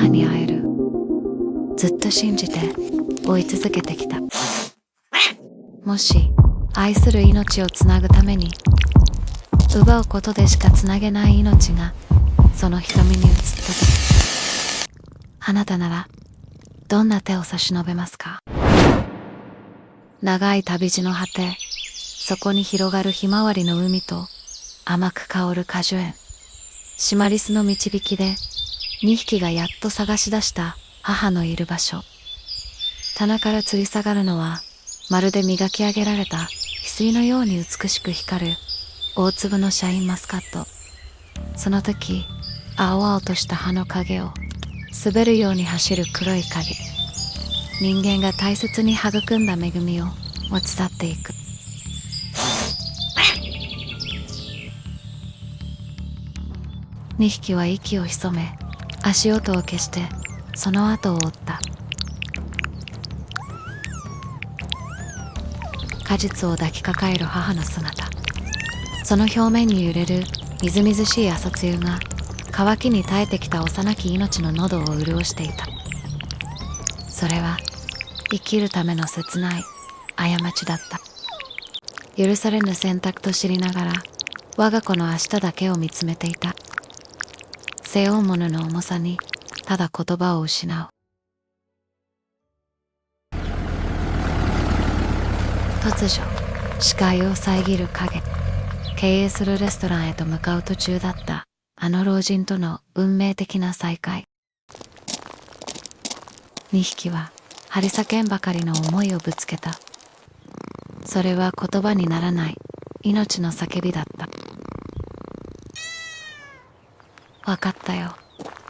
母に会える。ずっと信じて追い続けてきた。もし愛する命をつなぐために奪うことでしかつなげない命がその瞳に映ったとき、あなたならどんな手を差し伸べますか？長い旅路の果て、そこに広がるひまわりの海と甘く香る果樹園、シマリスの導きで2匹がやっと探し出した母のいる場所。棚から吊り下がるのはまるで磨き上げられた翡翠のように美しく光る大粒のシャインマスカット。その時、青々とした葉の影を滑るように走る黒い影。人間が大切に育んだ恵みを持ち去っていく。2匹は息を潜め、足音を消してその後を追った。果実を抱きかかえる母の姿、その表面に揺れるみずみずしい朝露が渇きに耐えてきた幼き命の喉を潤していた。それは生きるための切ない過ちだった。許されぬ選択と知りながら我が子の明日だけを見つめていた。背負うものの重さにただ言葉を失う。突如、視界を遮る影。経営するレストランへと向かう途中だったあの老人との運命的な再会。2匹は張り裂けんばかりの思いをぶつけた。それは言葉にならない命の叫びだった。わかったよ。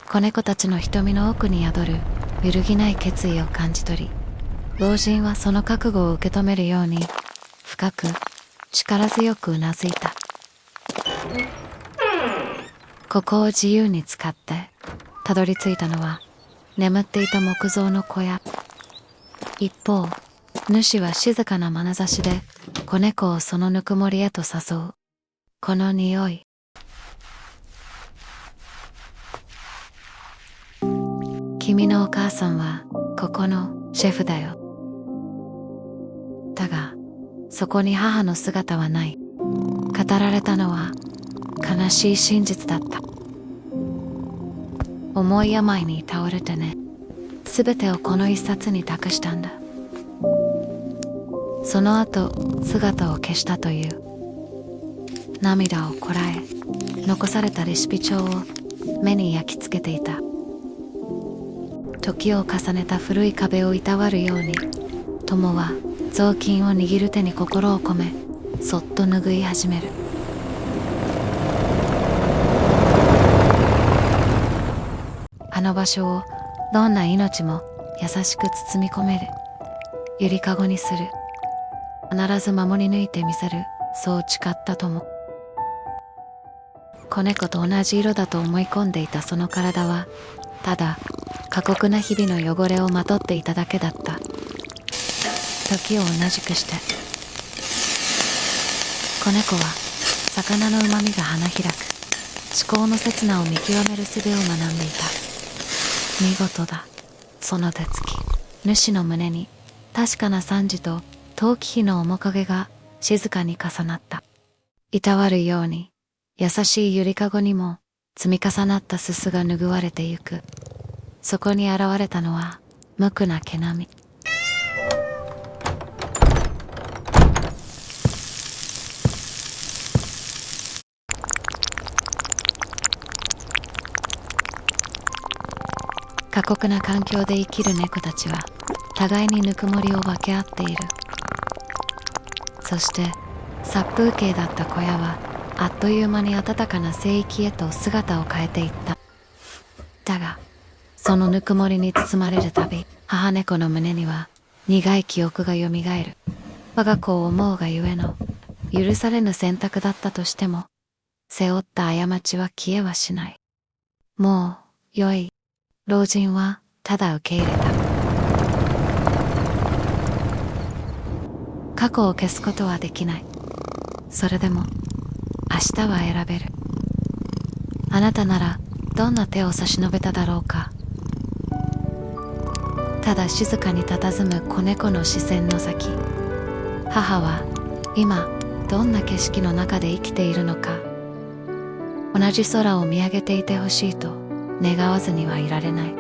子猫たちの瞳の奥に宿る揺るぎない決意を感じ取り、老人はその覚悟を受け止めるように深く力強くうなずいた。ここを自由に使ってたどり着いたのは眠っていた木造の小屋。一方、主は静かな眼差しで子猫をそのぬくもりへと誘う。この匂い。君のお母さんはここのシェフだよ。だが、そこに母の姿はない。語られたのは悲しい真実だった。重い病に倒れてね。すべてをこの一冊に託したんだ。その後、姿を消したという。涙をこらえ、残されたレシピ帳を目に焼き付けていた。時を重ねた古い壁をいたわるように、友は雑巾を握る手に心を込め、そっと拭い始める。あの場所をどんな命も優しく包み込める。ゆりかごにする。必ず守り抜いてみせる。そう誓った友。子猫と同じ色だと思い込んでいたその体は、ただ過酷な日々の汚れをまとっていただけだった。時を同じくして、子猫は魚の旨みが花開く、思考の刹那を見極める術を学んでいた。見事だ。その手つき。主の胸に確かな賛辞と陶器火の面影が静かに重なった。いたわるように優しいゆりかごにも積み重なったすすが拭われてゆく。そこに現れたのは無垢な毛並み。過酷な環境で生きる猫たちは互いにぬくもりを分け合っている。そして殺風景だった小屋はあっという間に暖かな聖域へと姿を変えていった。だがそのぬくもりに包まれるたび、母猫の胸には苦い記憶がよみがえる。我が子を思うがゆえの許されぬ選択だったとしても、背負った過ちは消えはしない。もうよい。老人はただ受け入れた。過去を消すことはできない。それでも明日は選べる。あなたならどんな手を差し伸べただろうか。ただ静かに佇む子猫の視線の先、母は今どんな景色の中で生きているのか。同じ空を見上げていてほしいと願わずにはいられない。